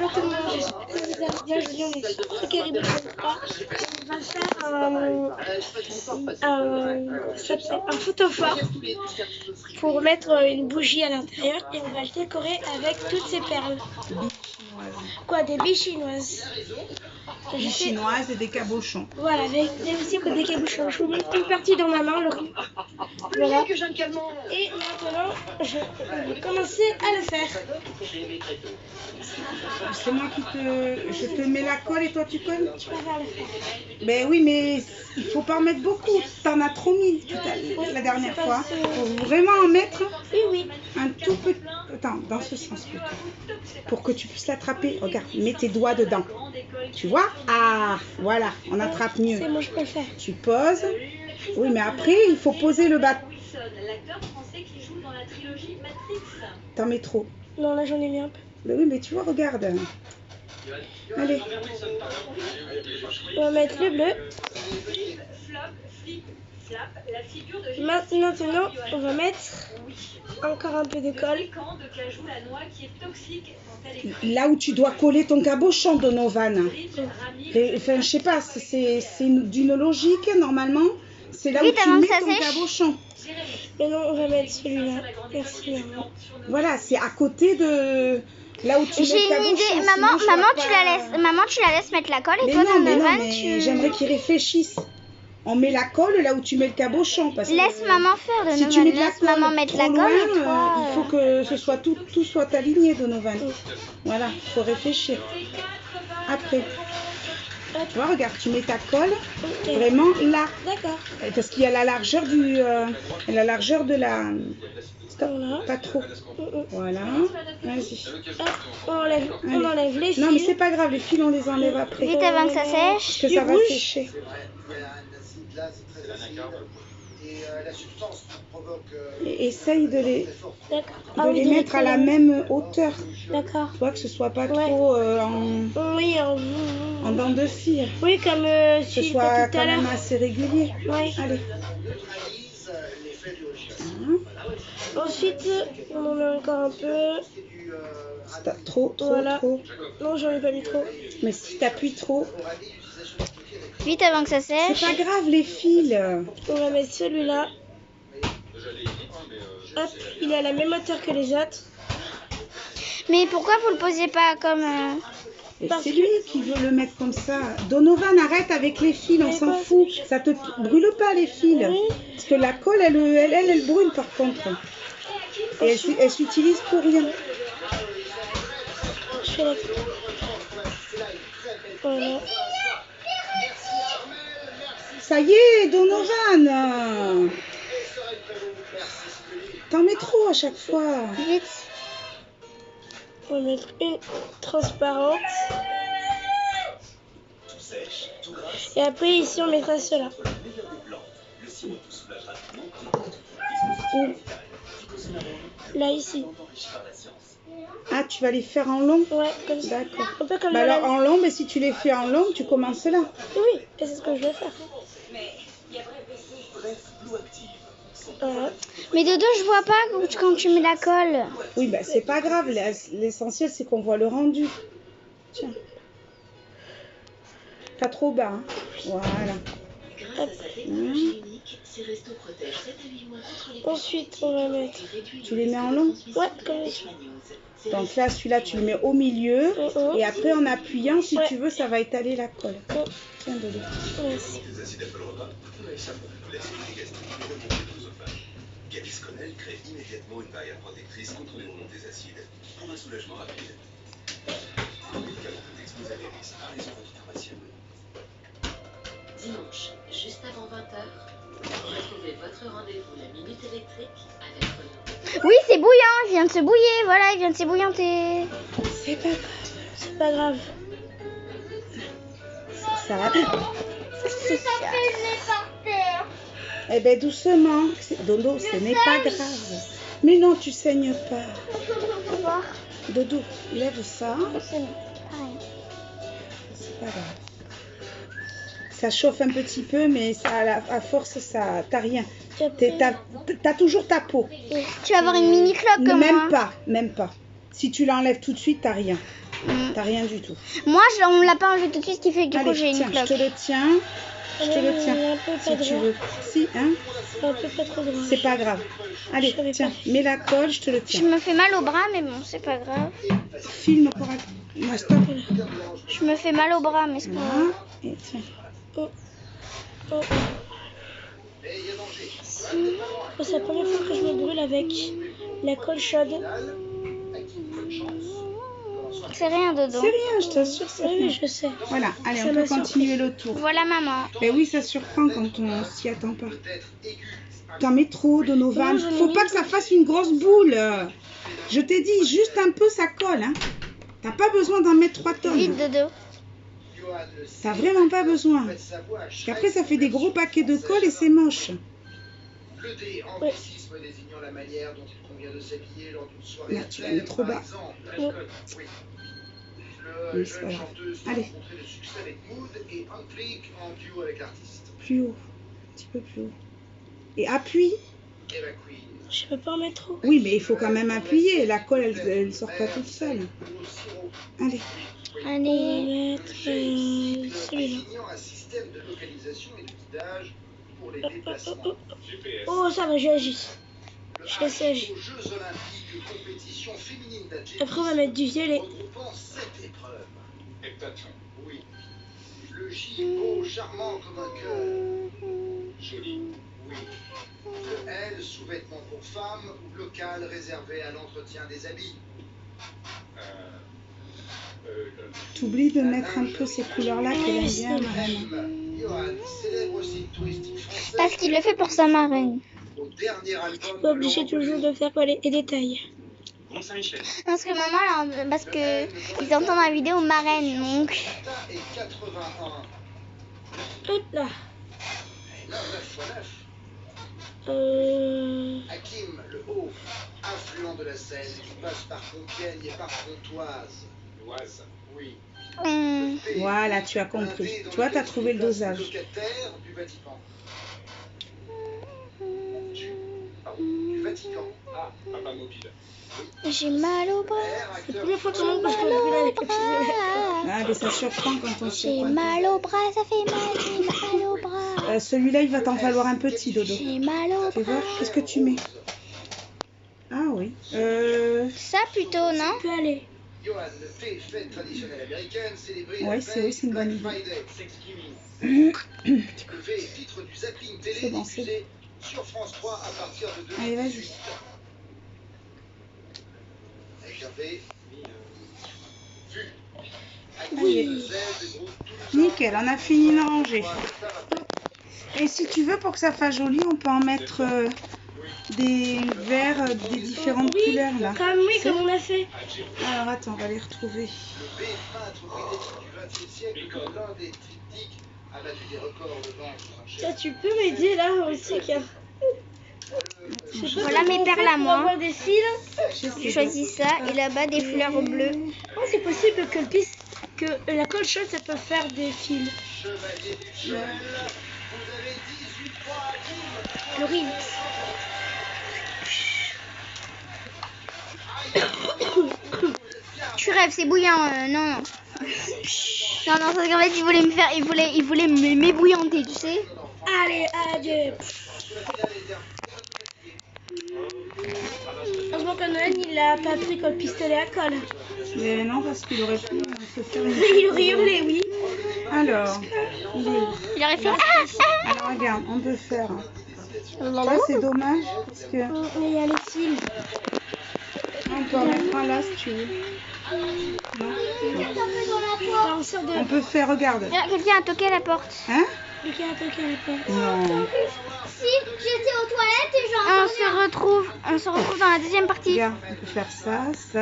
bonjour tout le monde, j'espère que vous allez bien, je viens de Socceribou 23. On va faire un photo fort pour mettre une bougie à l'intérieur et on va le décorer avec toutes ces perles. Quoi, des billes chinoises. Des chinoises et des cabochons. Voilà, avec aussi des cabochons. Je vous montre une partie dans ma main. Voilà. Et maintenant, je vais commencer à le faire. C'est moi qui je te mets la colle et toi tu colles. Tu préfères le faire. Ben oui, mais il faut pas en mettre beaucoup. T'en as trop mis la dernière fois. Il faut vraiment en mettre un tout petit. Attends, dans ce sens plutôt. Pour que tu puisses l'attraper. Regarde, mets tes doigts dedans. Tu vois? Ah, voilà, on attrape mieux. C'est moi, je préfère. Tu poses. Oui, mais après, il faut poser le bâton. T'en mets trop. Non, là, j'en ai mis un peu. Mais oui, mais tu vois, regarde. Allez. On va mettre le bleu. Maintenant, on va mettre encore un peu de colle. Là où tu dois coller ton cabochon, Donovan. Enfin, je sais pas, c'est d'une logique, normalement. C'est là où tu mets ton cabochon. Mais non, on va mettre celui-là. Merci. Voilà, c'est à côté de là où tu mets le cabochon. J'ai une idée. Maman, tu la laisses mettre la colle et toi, Donovan, tu... J'aimerais qu'ils réfléchissent. On met la colle là où tu mets le cabochon. Parce laisse que, maman faire, Donovan. Si tu mets laisse maman mettre la colle et toi... il faut que ce soit tout soit aligné, Donovan. Voilà, il faut réfléchir. Après. Tu vois, regarde, tu mets ta colle vraiment là. D'accord. Parce qu'il y a la largeur de la... Stop, pas trop. Voilà, vas-y. On enlève les fils. Non, mais c'est pas grave, les fils, on les enlève après. Vite avant que ça sèche. Parce que ça va sécher. Et essaye de les mettre à la même hauteur. D'accord. Tu vois, que ce soit pas trop en dents de scie. Oui, comme que ce soit quand même assez régulier. Oui. Allez. Ensuite, on en met encore un peu. Trop. Non, j'en ai pas mis trop. Mais si t'appuies trop. Vite avant que ça sèche. C'est pas grave, les fils. On va mettre celui-là. Hop, il est à la même hauteur que les autres. Mais pourquoi vous le posez pas comme... C'est lui qui veut le mettre comme ça. Donovan, arrête avec les fils, on s'en fout. Ça te brûle pas les fils. Oui. Parce que la colle, elle brûle par contre. Et elle s'utilise pour rien. Je fais la... Voilà. Ça y est, Donovan. T'en mets trop à chaque fois. Vite. On va mettre une transparente. Et après, ici, on mettra cela. Où? Là, ici. Ah, tu vas les faire en long? Ouais, comme ça. D'accord. Un peu comme alors, en long, mais si tu les fais en long, tu commences là. Oui, et c'est ce que je vais faire. Voilà. Mais Dodo, je vois pas quand tu mets la colle. Oui, bah c'est pas grave. L'essentiel, c'est qu'on voit le rendu. Tiens. Pas trop bas. Hein. Voilà. Hop. Ensuite, on va mettre... Tu les mets en long? Ouais, comme ça. Donc là, celui-là, tu le mets au milieu. Et après, en appuyant, si tu veux, ça va étaler la colle. Tiens, Dodo. Merci. Gavisconel crée immédiatement une barrière protectrice contre les remontées acides pour un soulagement rapide. Un médicament peut exposer les risques à raison de votre pharmacien. Dimanche, juste avant 20h, retrouvez votre rendez-vous la Minute Électrique avec Renaud. Oui, c'est bouillant, il vient de se bouiller, voilà, il vient de s'ébouillanter. C'est pas grave, c'est pas grave. Ça va. C'est ça. Eh ben doucement. Dodo, ce n'est pas grave. Mais non, tu saignes pas. Dodo, lève ça. C'est pas grave. Ça chauffe un petit peu, mais ça, à force, ça, t'as rien. T'as toujours ta peau. Tu vas avoir une mini cloque comme moi. Même pas. Si tu l'enlèves tout de suite, t'as rien. T'as rien du tout. Moi, on me l'a pas enlevé tout de suite, ce qui fait que du coup, Allez, j'ai une tiens, cloque. je te le tiens. Je te le tiens, si tu veux. Si, hein? Un peu pas trop droit. C'est pas grave. Allez, tiens, mets la colle, je te le Je tiens. me fais mal au bras, mais bon, c'est pas grave. Filme pour... Ouais, stop. Je me fais mal au bras, mais c'est pas grave. Voilà, et tiens. Oh. Oh. Oh, c'est la première fois que je me brûle avec la colle chaude. C'est rien, Dodo. C'est rien, je t'assure, c'est rien. Oui, je sais. Voilà, allez, Ça on m'a peut continuer le tour. Voilà, maman. Ben oui, ça surprend quand on s'y attend pas. T'en mets trop, Donovan. Non, j'en ai Faut mis pas que ça fasse une grosse boule. Je t'ai dit, juste un peu, ça colle. Hein. T'as pas besoin d'en mettre 3 tonnes. Vite, Dodo. T'as vraiment pas besoin. Parce qu'après, ça fait des gros paquets de colle et c'est moche. Le dé, anglicisme désignant la manière dont il convient de s'habiller lors d'une soirée. Là, tu l'as mis trop bas. Oui. Oui, Le c'est jeune pas grave. chanteuse a Allez. rencontré le succès avec Mood et Unclick en duo avec l'artiste. Plus haut. Un petit peu plus haut. Et appuie. Eva Queen. Je peux pas en mettre trop. Oui, mais il faut quand même appuyer. La colle, elle sort pas toute seule. Allez. On va Allez. mettre celui-là. Désignant un système de localisation et de guidage pour les déplacements. Oh, ça va, j'ai agi. Je sais. Aux Jeux Olympiques, compétition féminine d'agilité. Après, on va mettre du violet. Regroupant 7 épreuves. Heptathlon. Oui. Le J, beau, charmant comme un cœur. Joli. Oui. Le L, sous-vêtements pour femmes ou local réservé à l'entretien des habits. T'oublies de mettre un peu ces couleurs-là qu'elle aime bien, vraiment. Johan, célèbre site touristique français. Parce qu'il le fait pour sa marraine. Au dernier album Pas obligé toujours de faire les détails. Parce que maman, là, parce que ils entendent la vidéo marraine, donc. et 81. Hop là. 9 x 9. Hakim, le Haut, affluent de la Seine, qui passe par Compiègne et par Pontoise. L'Oise, oui. Voilà, tu as compris. Tu vois, t'as trouvé le dosage. Locataire du Vatican. Du Vatican. Ah, papa mobile. J'ai mal au bras. C'est la première fois que je me brûle avec le pistolet. Ah, mais ça surprend quand on s'y J'ai attend. mal au bras, ça fait mal, j'ai mal au bras. Celui-là, il va t'en falloir un petit, Dodo. J'ai mal au Tu bras. vois, qu'est-ce que tu mets? Ah oui. Ça plutôt, non? Tu peux aller. Johan, le thé, fête traditionnelle américaine, célébrée Ouais, la c'est veille oui, c'est une bonne du idée. Black Friday. Le V est titre du zapping télé C'est bon, c'est diffusé sur France 3 à partir de 2018. Allez, vas-y. Avec un V. Vu. Oui. Le Z, le groupe Toulousain. Nickel, on a fini de ranger. Et si tu veux, pour que ça fasse joli, on peut en mettre des verres des différentes couleurs là. Comme on a fait. Alors attends, on va les retrouver. Le B, peintre britannique du XXe siècle, comme l'un des triptyques a battu des records de vente aux enchères. Ça, tu peux m'aider là aussi, car. Je sais pas Voilà comment mes on perles fait à pour moi. avoir des fils. Je choisis ça et là-bas des fleurs bleues. Oh, c'est possible que la colle chaude, ça peut faire des fils. Chevalier du ciel, vous avez 18 points à Kim. Florine. Tu rêves, c'est bouillant, non. Non, non, parce qu'en fait, il voulait m'ébouillanter, tu sais. Allez, adieu. Heureusement que Noël, il a pas pris comme pistolet à colle. Mais non, parce qu'il aurait pu se faire une... Il aurait hurlé, oui. Alors, il est où? Il aurait fait ah, Alors regarde, on peut faire... ah. Ça c'est dommage, parce que... Mais il y a les fils. On peut en mettre un là si tu veux. Non. Faire en sorte de... On peut faire, regarde. Ah, quelqu'un a toqué à la porte. Hein? Quelqu'un a toqué à la porte. Non. Si, j'étais aux toilettes et on se retrouve dans la deuxième partie. Regarde, on peut faire ça, ça.